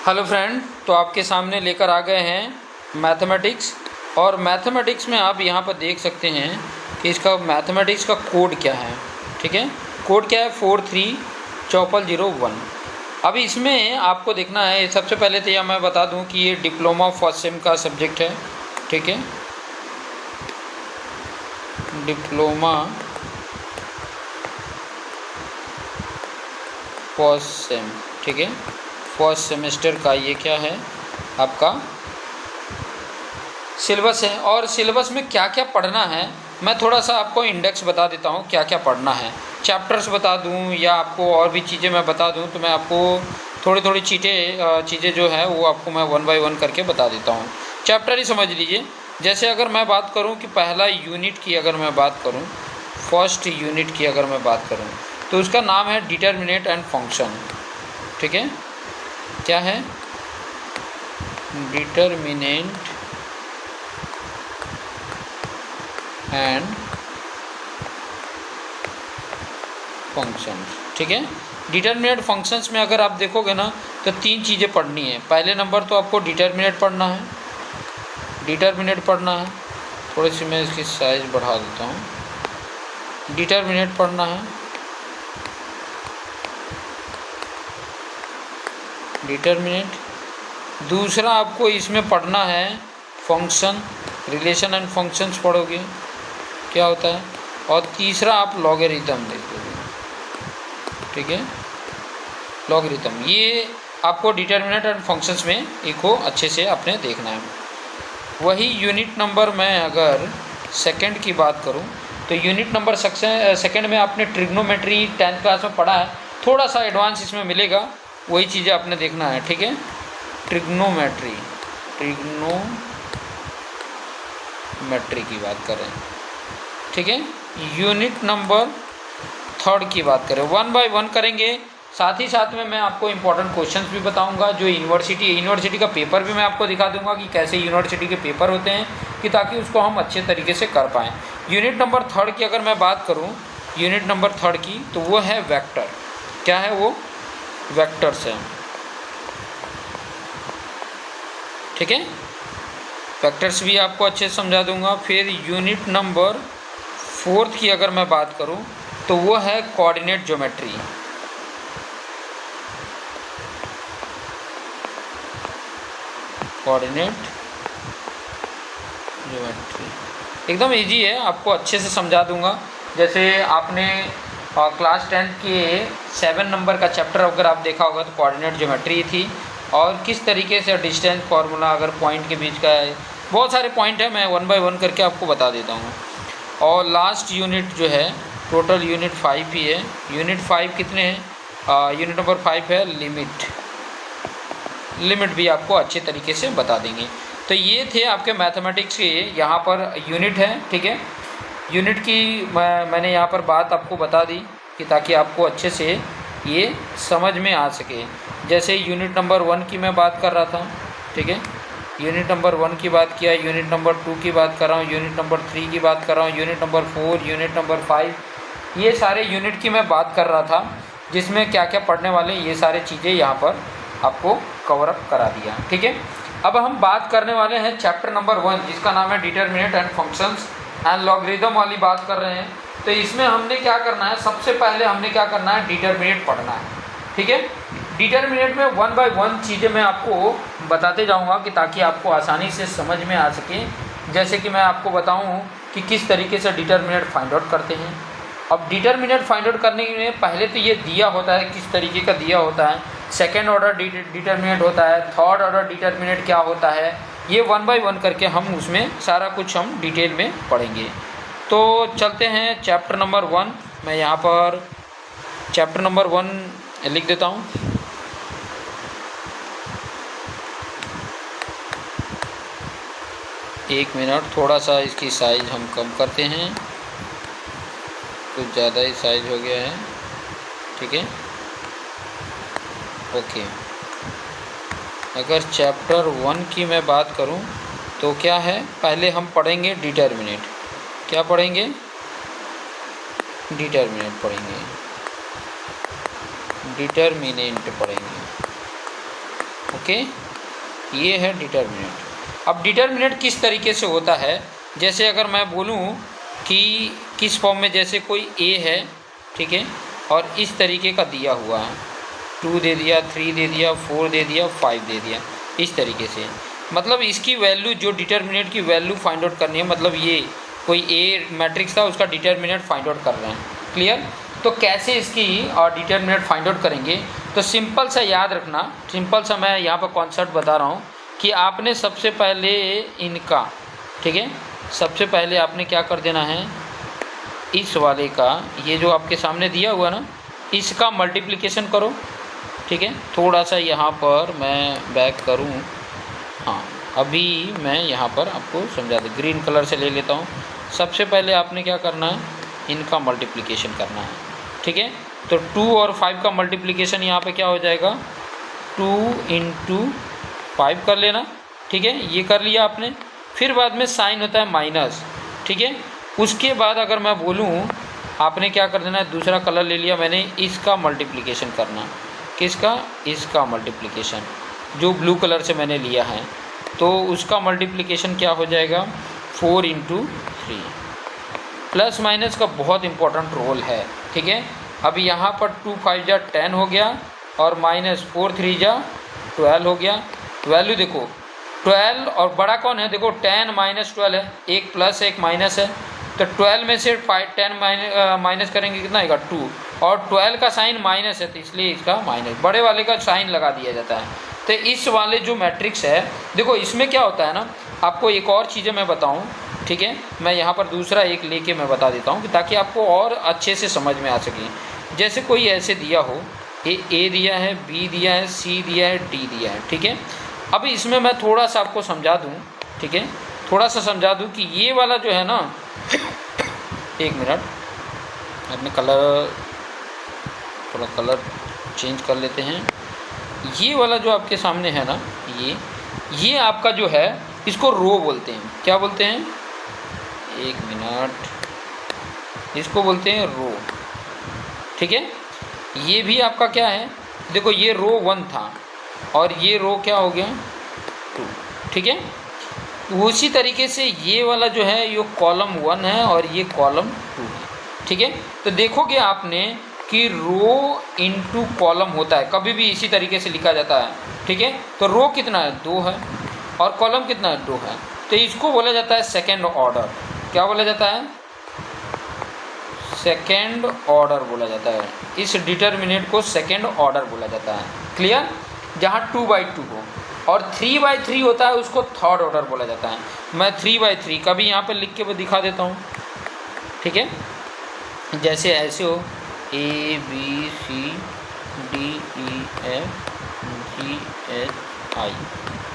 Hello friend, तो आपके सामने लेकर आ गए हैं मैथमेटिक्स। और मैथमेटिक्स में आप यहाँ पर देख सकते हैं कि इसका मैथमेटिक्स का कोड क्या है। ठीक है, कोड क्या है 430001। अब इसमें आपको देखना है, सबसे पहले तो यह मैं बता दूं कि ये डिप्लोमा फर्स्ट सेम का सब्जेक्ट है। ठीक है, डिप्लोमा फर्स्ट सेम। ठीक है, फर्स्ट सेमेस्टर का ये क्या है, आपका सिलेबस है। और सिलेबस में क्या क्या पढ़ना है, मैं थोड़ा सा आपको इंडेक्स बता देता हूँ क्या क्या पढ़ना है। चैप्टर्स बता दूँ या आपको और भी चीज़ें मैं बता दूँ, तो मैं आपको थोड़ी थोड़ी चीज़ें जो है वो आपको मैं 1 बाय 1 करके बता देता हूँ। चैप्टर ही समझ लीजिए। जैसे अगर मैं बात करूँ कि पहला यूनिट की अगर मैं बात करूँ, फर्स्ट यूनिट की अगर मैं बात करूँ, तो उसका नाम है डिटर्मिनेंट एंड फंक्शन। ठीक है, क्या है, डिटर्मिनेंट एंड फंक्शंस। ठीक है, डिटर्मिनेंट फंक्शंस में अगर आप देखोगे ना तो 3 चीज़ें पढ़नी है। पहले नंबर तो आपको डिटर्मिनेंट पढ़ना है, डिटर्मिनेंट पढ़ना है। थोड़ी सी मैं इसकी साइज़ बढ़ा देता हूँ। डिटर्मिनेंट पढ़ना है, डिटर्मिनेंट। दूसरा आपको इसमें पढ़ना है फंक्शन, रिलेशन एंड फंक्शंस पढ़ोगे क्या होता है। और तीसरा आप लॉगरिथम देखोगे। ठीक है, लॉगरिथम, ये आपको डिटर्मिनेंट एंड फंक्शंस में एक हो अच्छे से आपने देखना है। वही यूनिट नंबर मैं अगर सेकंड की बात करूं, तो यूनिट नंबर सेकंड में आपने ट्रिग्नोमेट्री 10th क्लास में पढ़ा है, थोड़ा सा एडवांस इसमें मिलेगा, वही चीज़ें आपने देखना है। ठीक है, ट्रिग्नोमेट्री की बात करें। ठीक है, यूनिट नंबर थर्ड की बात करें, 1 बाय 1 करेंगे। साथ ही साथ में मैं आपको इंपॉर्टेंट क्वेश्चंस भी बताऊंगा। जो यूनिवर्सिटी का पेपर भी मैं आपको दिखा दूंगा कि कैसे यूनिवर्सिटी के पेपर होते हैं, कि ताकि उसको हम अच्छे तरीके से कर पाएँ। यूनिट नंबर थर्ड की अगर मैं बात करूं, यूनिट नंबर थर्ड की, तो वो है वेक्टर। क्या है वो, वेक्टर्स है। ठीक है, वेक्टर्स भी आपको अच्छे से समझा दूंगा। फिर यूनिट नंबर फोर्थ की अगर मैं बात करूं, तो वो है कोऑर्डिनेट ज्योमेट्री। कोऑर्डिनेट ज्योमेट्री एकदम इजी है, आपको अच्छे से समझा दूंगा। जैसे आपने क्लास 10th के 7 नंबर का चैप्टर अगर आप देखा होगा, तो कोऑर्डिनेट ज्योमेट्री थी। और किस तरीके से डिस्टेंस फार्मूला, अगर पॉइंट के बीच का है, बहुत सारे पॉइंट है, मैं 1 बाय 1 करके आपको बता देता हूँ। और लास्ट यूनिट जो है, टोटल यूनिट 5 ही है। यूनिट 5 कितने हैं, यूनिट नंबर 5 है लिमिट भी आपको अच्छे तरीके से बता देंगे। तो ये थे आपके मैथमेटिक्स के यहाँ पर यूनिट है। ठीक है, यूनिट की मैंने यहाँ पर बात आपको बता दी कि ताकि आपको अच्छे से ये समझ में आ सके। जैसे यूनिट नंबर 1 की मैं बात कर रहा था। ठीक है, यूनिट नंबर 1 की बात किया, यूनिट नंबर 2 की बात कर रहा हूँ, यूनिट नंबर 3 की बात कर रहा हूँ, यूनिट नंबर 4, यूनिट नंबर 5, ये सारे यूनिट की मैं बात कर रहा था, जिसमें क्या क्या पढ़ने वाले, ये सारी चीज़ें यहाँ पर आपको कवर अप करा दिया। ठीक है, अब हम बात करने वाले हैं चैप्टर नंबर 1, जिसका नाम है determinant and functions and logarithm वाली बात कर रहे हैं। तो इसमें हमने क्या करना है, सबसे पहले हमने क्या करना है, डिटर्मिनेंट पढ़ना है। ठीक है, डिटर्मिनेंट में 1 बाय 1 चीज़ें मैं आपको बताते जाऊंगा, कि ताकि आपको आसानी से समझ में आ सके। जैसे कि मैं आपको बताऊं कि किस तरीके से डिटर्मिनेंट फाइंड आउट करते हैं। अब डिटर्मिनेंट फाइंड आउट करने में पहले तो ये दिया होता है, किस तरीके का दिया होता है, सेकेंड ऑर्डर डिटर्मिनेंट होता है, थर्ड ऑर्डर डिटर्मिनेंट क्या होता है, ये 1 बाय 1 करके हम उसमें सारा कुछ हम डिटेल में पढ़ेंगे। तो चलते हैं चैप्टर नंबर 1। मैं यहाँ पर चैप्टर नंबर 1 लिख देता हूँ। एक मिनट, थोड़ा सा इसकी साइज़ हम कम करते हैं, कुछ ज़्यादा ही साइज़ हो गया है। ठीक है, ओके। अगर चैप्टर 1 की मैं बात करूं, तो क्या है, पहले हम पढ़ेंगे डिटर्मिनेंट। क्या पढ़ेंगे, डिटर्मिनेंट पढ़ेंगे, ओके। ओके, ये है डिटर्मिनेंट। अब डिटर्मिनेंट किस तरीके से होता है, जैसे अगर मैं बोलूँ कि किस फॉर्म में, जैसे कोई ए है, ठीक है, और इस तरीके का दिया हुआ है, 2 दे दिया, 3 दे दिया, 4 दे दिया, 5 दे दिया, इस तरीके से, मतलब इसकी वैल्यू, जो डिटर्मिनेंट की वैल्यू फाइंड आउट करनी है, मतलब ये कोई ए मैट्रिक्स था, उसका डिटर्मिनेंट फाइंड आउट कर रहे हैं। क्लियर? तो कैसे इसकी और डिटर्मिनेंट फाइंड आउट करेंगे, तो सिंपल सा याद रखना, सिंपल सा मैं यहाँ पर कॉन्सेप्ट बता रहा हूँ कि आपने सबसे पहले इनका, ठीक है, सबसे पहले आपने क्या कर देना है, इस वाले का, ये जो आपके सामने दिया हुआ ना, इसका मल्टीप्लिकेशन करो, ठीक है। थोड़ा सा यहाँ पर मैं बैक करूँ, हाँ, अभी मैं यहाँ पर आपको समझा दूँ, ग्रीन कलर से ले लेता हूँ। सबसे पहले आपने क्या करना है, इनका मल्टीप्लिकेशन करना है, ठीक है। तो 2 और 5 का मल्टीप्लिकेशन यहाँ पे क्या हो जाएगा, 2 × 5 कर लेना, ठीक है, ये कर लिया आपने। फिर बाद में साइन होता है माइनस, ठीक है। उसके बाद अगर मैं बोलूँ, आपने क्या कर देना है, दूसरा कलर ले लिया मैंने, इसका मल्टीप्लिकेशन करना, किसका, इसका मल्टीप्लिकेशन, जो ब्लू कलर से मैंने लिया है, तो उसका मल्टीप्लिकेशन क्या हो जाएगा, 4 × 3। प्लस माइनस का बहुत इंपॉर्टेंट रोल है, ठीक है। अभी यहाँ पर 2 5 जा 10 हो गया, और माइनस 4 3 जा 12 हो गया। वैल्यू देखो 12, और बड़ा कौन है, देखो 10 - 12 है, एक प्लस एक माइनस है, तो 12 में से 10 माइनस करेंगे, कितना आएगा, 2, और 12 का साइन माइनस है, तो इसलिए इसका माइनस, बड़े वाले का साइन लगा दिया जाता है। तो इस वाले जो मैट्रिक्स है, देखो इसमें क्या होता है ना, आपको एक और चीज़ें मैं बताऊं, ठीक है, मैं यहाँ पर दूसरा एक लेके मैं बता देता हूँ, ताकि आपको और अच्छे से समझ में आ सके। जैसे कोई ऐसे दिया हो, ए दिया है, बी दिया है, सी दिया है, डी दिया है, ठीक है। अब इसमें मैं थोड़ा सा आपको समझा दूँ, ठीक है, थोड़ा सा समझा दूँ कि ये वाला जो है ना, एक मिनट, अपने थोड़ा कलर चेंज कर लेते हैं। ये वाला जो आपके सामने है ना, ये आपका जो है, इसको रो बोलते हैं। क्या बोलते हैं, एक मिनट, इसको बोलते हैं रो, ठीक है। ये भी आपका क्या है, देखो ये रो 1 था, और ये रो क्या हो गया, 2, ठीक है। उसी तरीके से ये वाला जो है, ये कॉलम 1 है, और ये कॉलम 2 है, ठीक है। तो देखोगे आपने कि रो इनटू कॉलम होता है, कभी भी इसी तरीके से लिखा जाता है, ठीक है। तो रो कितना है, 2 है, और कॉलम कितना है, 2 है, तो इसको बोला जाता है सेकेंड ऑर्डर। क्या बोला जाता है, सेकेंड ऑर्डर बोला जाता है। इस डिटर्मिनेंट को सेकेंड ऑर्डर बोला जाता है। क्लियर? जहाँ 2/2 हो, और 3/3 होता है, उसको थर्ड ऑर्डर बोला जाता है। मैं 3/3 का भी यहाँ पर लिख के दिखा देता हूँ, ठीक है। जैसे ऐसे हो, ABCDEFGHI,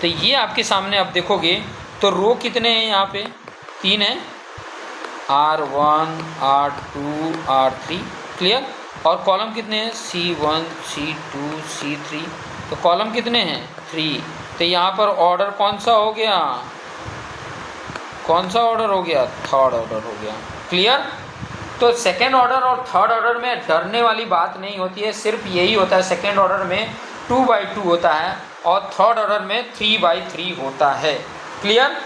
तो ये आपके सामने आप देखोगे तो रो कितने हैं, यहाँ पे 3 हैं, R1 R2 R3, क्लियर। और कॉलम कितने हैं, C1 C2 C3, तो कॉलम कितने हैं, 3। तो यहाँ पर ऑर्डर कौन सा हो गया, कौन सा ऑर्डर हो गया, थर्ड ऑर्डर हो गया। क्लियर? तो सेकेंड ऑर्डर और थर्ड ऑर्डर में डरने वाली बात नहीं होती है, सिर्फ यही होता है, सेकेंड ऑर्डर में 2/2 होता है, और थर्ड ऑर्डर में 3/3 होता है। क्लियर?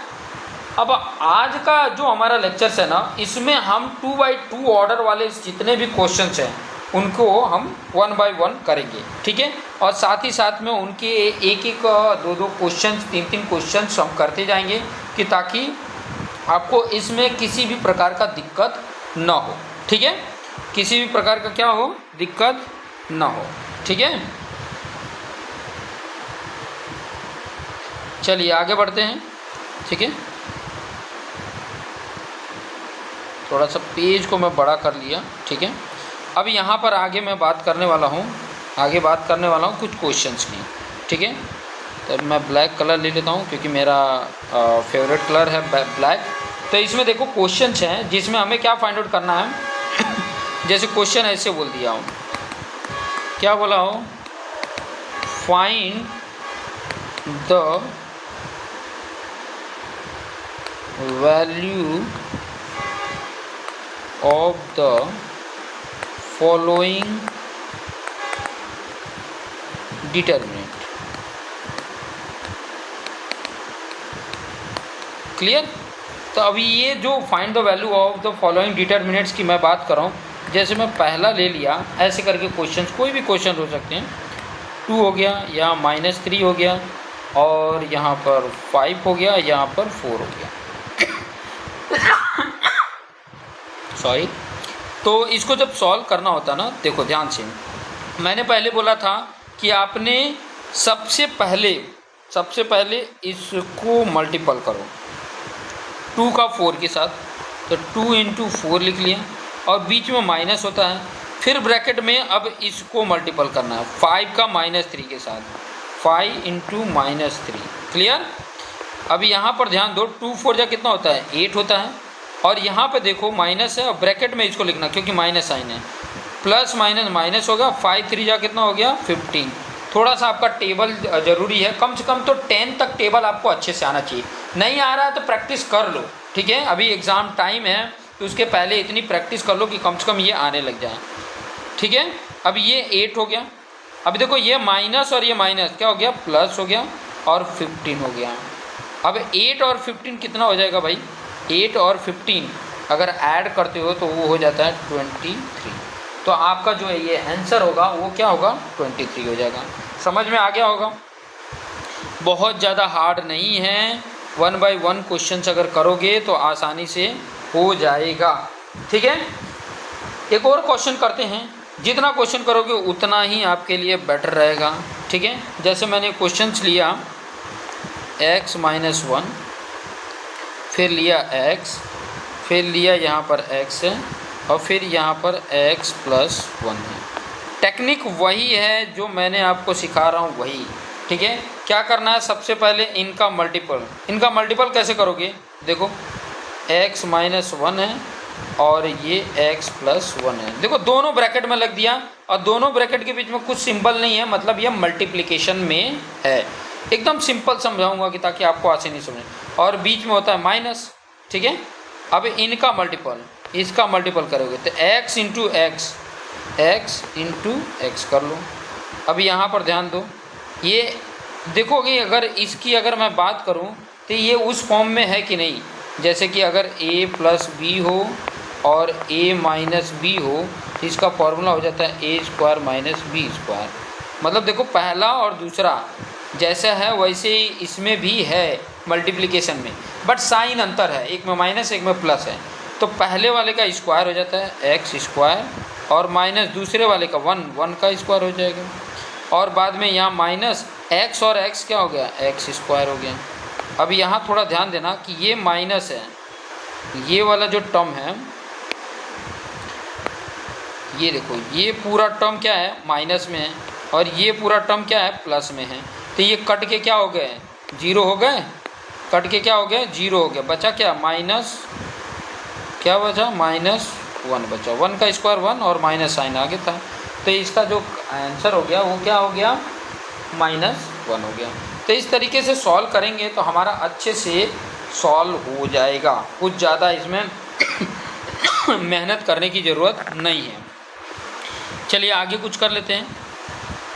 अब आज का जो हमारा लेक्चर्स है ना, इसमें हम 2/2 ऑर्डर वाले जितने भी क्वेश्चंस हैं, उनको हम 1 by 1 करेंगे, ठीक है। और साथ ही साथ में उनके एक 2 क्वेश्चन, 3 क्वेश्चन हम करते जाएंगे, कि ताकि आपको इसमें किसी भी प्रकार का दिक्कत ना हो, ठीक है। किसी भी प्रकार का क्या हो, दिक्कत ना हो, ठीक है। चलिए आगे बढ़ते हैं, ठीक है। थोड़ा सा पेज को मैं बड़ा कर लिया, ठीक है। अब यहाँ पर आगे मैं बात करने वाला हूँ, कुछ क्वेश्चंस की, ठीक है। तो मैं ब्लैक कलर ले लेता हूँ, क्योंकि मेरा फेवरेट कलर है ब्लैक। तो इसमें देखो क्वेश्चंस हैं, जिसमें हमें क्या फाइंड आउट करना है। जैसे क्वेश्चन ऐसे बोल दिया हो, क्या बोला हो, find the value of the following determinant, clear. तो अभी ये जो find the value of the following determinants की मैं बात कर रहा हूँ, जैसे मैं पहला ले लिया, ऐसे करके क्वेश्चन, कोई भी क्वेश्चन हो सकते हैं। 2 हो गया, यहाँ -3 हो गया, और यहाँ पर 5 हो गया, यहाँ पर 4 हो गया। सॉरी। तो इसको जब सॉल्व करना होता ना, देखो ध्यान से, मैंने पहले बोला था कि आपने सबसे पहले इसको मल्टीपल करो 2 का 4 के साथ, तो 2 × 4 लिख लिया, और बीच में माइनस होता है, फिर ब्रैकेट में अब इसको मल्टीपल करना है 5 का -3 के साथ, 5 × -3। क्लियर। अब यहाँ पर ध्यान दो, 2 4 जा कितना होता है, 8 होता है, और यहाँ पे देखो माइनस है, और ब्रैकेट में इसको लिखना क्योंकि माइनस साइन है, प्लस माइनस माइनस होगा, 5 3 जा कितना हो गया 15। थोड़ा सा आपका टेबल ज़रूरी है, कम से कम तो 10 तक टेबल आपको अच्छे से आना चाहिए। नहीं आ रहा है तो प्रैक्टिस कर लो, ठीक है। अभी एग्ज़ाम टाइम है, तो उसके पहले इतनी प्रैक्टिस कर लो कि कम से कम ये आने लग जाए, ठीक है। अब ये 8 हो गया, अभी देखो ये माइनस और ये माइनस क्या हो गया, प्लस हो गया, और 15 हो गया। अब 8 और 15 कितना हो जाएगा भाई, 8 और 15 अगर ऐड करते हो तो वो हो जाता है 23। तो आपका जो ये आंसर होगा वो क्या होगा, 23 हो जाएगा। समझ में आ गया होगा। बहुत ज़्यादा हार्ड नहीं है, 1 बाय 1 क्वेश्चंस अगर करोगे तो आसानी से हो जाएगा, ठीक है। एक और क्वेश्चन करते हैं, जितना क्वेश्चन करोगे उतना ही आपके लिए बेटर रहेगा, ठीक है। जैसे मैंने क्वेश्चंस लिया x - 1, फिर लिया x, फिर लिया यहाँ पर x है, और फिर यहाँ पर x + 1 है। टेक्निक वही है जो मैंने आपको सिखा रहा हूँ, वही, ठीक है। क्या करना है, सबसे पहले इनका मल्टीपल कैसे करोगे, देखो x - 1 है और ये x + 1 है। देखो दोनों ब्रैकेट में लग दिया, और दोनों ब्रैकेट के बीच में कुछ सिंबल नहीं है, मतलब ये मल्टीप्लिकेशन में है। एकदम सिंपल समझाऊंगा कि ताकि आपको आसानी समझे, और बीच में होता है माइनस, ठीक है। अब इनका मल्टीपल, इसका मल्टीपल करोगे तो x × x कर लो। अब यहाँ पर ध्यान दो, ये देखोगे अगर इसकी अगर मैं बात करूँ तो ये उस फॉर्म में है कि नहीं, जैसे कि अगर a + b हो और a - b हो, इसका फॉर्मूला हो जाता है a² - b²। मतलब देखो पहला और दूसरा जैसा है वैसे ही इसमें भी है मल्टीप्लिकेशन में, बट साइन अंतर है, एक में माइनस एक में प्लस है। तो पहले वाले का स्क्वायर हो जाता है x², और माइनस दूसरे वाले का 1 का स्क्वायर हो जाएगा, और बाद में यहाँ माइनस x और x क्या हो गया, x² हो गया। अब यहाँ थोड़ा ध्यान देना कि ये माइनस है, ये वाला जो टर्म है, ये देखो ये पूरा टर्म क्या है, माइनस में है, और ये पूरा टर्म क्या है, प्लस में है। तो ये कट के क्या हो गए, 0 हो गए, कट के क्या हो गया, 0 हो गया, बचा क्या, माइनस, क्या बचा, -1 बचा, 1 का स्क्वायर 1 और माइनस साइन आगे था। तो इसका जो आंसर हो गया वो क्या हो गया, -1 हो गया। तो इस तरीके से सॉल्व करेंगे तो हमारा अच्छे से सॉल्व हो जाएगा, कुछ ज़्यादा इसमें मेहनत करने की ज़रूरत नहीं है। चलिए आगे कुछ कर लेते हैं।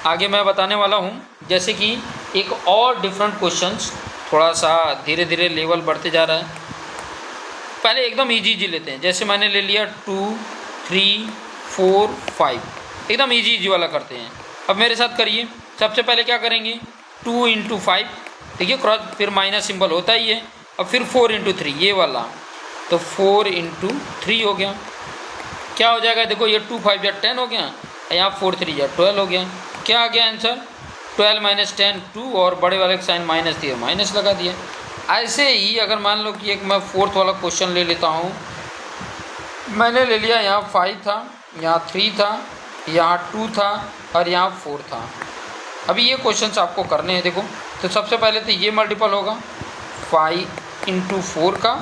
आगे मैं बताने वाला हूँ, जैसे कि एक और डिफरेंट क्वेश्चंस, थोड़ा सा धीरे धीरे लेवल बढ़ते जा रहा है। पहले एकदम इजी लेते हैं, जैसे मैंने ले लिया 2 3 4 5, एकदम इजी वाला करते हैं। अब मेरे साथ करिए। सबसे पहले क्या करेंगे, 2 × 5, देखिए क्रॉस, फिर माइनस सिंबल होता ही है, और फिर 4 × 3 ये वाला, तो 4 × 3 हो गया। क्या हो जाएगा, देखो ये 2 5 या 10 हो गया, यहाँ 4 3 या 12 हो गया। क्या आ गया आंसर, 12 - 10 2, और बड़े वाले का साइन माइनस दिया, माइनस लगा दिया। ऐसे ही अगर मान लो कि एक मैं 4th वाला क्वेश्चन ले लेता हूँ, मैंने ले लिया, यहाँ 5 था, यहाँ 3 था, यहाँ 2 था, और यहाँ 4 था। अभी ये क्वेश्चंस आपको करने हैं। देखो तो सबसे पहले तो ये मल्टीपल होगा 5 × 4 का,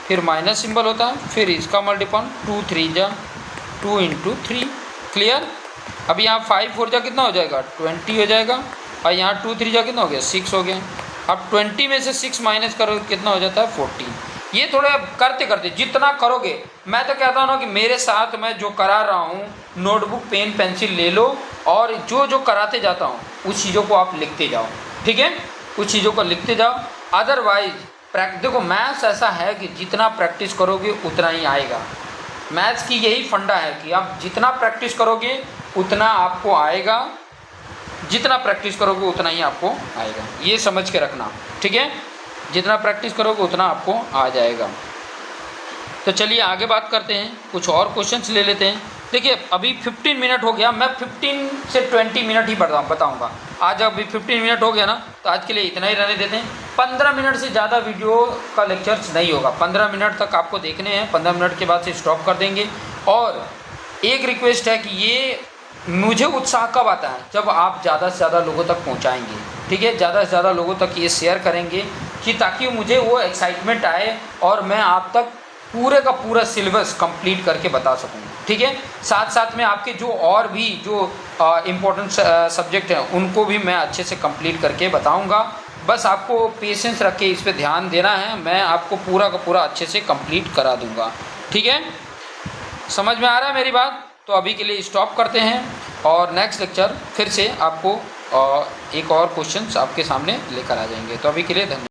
फिर माइनस सिंबल होता है, फिर इसका मल्टीपल 2 3 जा 2 × 3। क्लियर। अब यहाँ 5 4 जा कितना हो जाएगा, 20 हो जाएगा, और यहाँ 2 3 जा कितना हो गया, 6 हो गया। अब 20 में से 6 माइनस करो कितना हो जाता है, 14। ये थोड़ा करते करते जितना करोगे, मैं तो कहता हूँ ना कि मेरे साथ मैं जो करा रहा हूँ, नोटबुक पेन पेंसिल ले लो, और जो जो कराते जाता हूँ उस चीज़ों को आप लिखते जाओ, ठीक है, उस चीज़ों को लिखते जाओ। अदरवाइज देखो मैथ्स ऐसा है कि जितना प्रैक्टिस करोगे उतना ही आएगा। मैथ्स की यही फंडा है कि आप जितना प्रैक्टिस करोगे उतना आपको आएगा, जितना प्रैक्टिस करोगे उतना ही आपको आएगा, ये समझ के रखना, ठीक है। जितना प्रैक्टिस करोगे उतना आपको आ जाएगा। तो चलिए आगे बात करते हैं, कुछ और क्वेश्चंस ले लेते हैं। देखिए अभी 15 मिनट हो गया, मैं 15 से 20 मिनट ही बताऊंगा। आज अभी 15 मिनट हो गया ना, तो आज के लिए इतना ही रहने देते हैं। 15 मिनट से ज़्यादा वीडियो का लेक्चर्स नहीं होगा, 15 मिनट तक आपको देखने हैं, 15 मिनट के बाद से स्टॉप कर देंगे। और एक रिक्वेस्ट है कि ये मुझे उत्साह कब आता है, जब आप ज़्यादा से ज़्यादा लोगों तक पहुँचाएँगे, ठीक है, ज़्यादा से ज़्यादा लोगों तक ये शेयर करेंगे कि ताकि मुझे वो एक्साइटमेंट आए और मैं आप तक पूरे का पूरा सिलेबस कंप्लीट करके बता सकूँ, ठीक है। साथ साथ में आपके जो और भी जो इम्पोर्टेंट सब्जेक्ट हैं उनको भी मैं अच्छे से कंप्लीट करके बताऊँगा। बस आपको पेशेंस रख के इस पे ध्यान देना है, मैं आपको पूरा का पूरा अच्छे से कंप्लीट करा दूँगा, ठीक है। समझ में आ रहा है मेरी बात? तो अभी के लिए स्टॉप करते हैं और नेक्स्ट लेक्चर फिर से आपको एक और क्वेश्चंस आपके सामने लेकर आ जाएंगे। तो अभी के लिए धन्यवाद।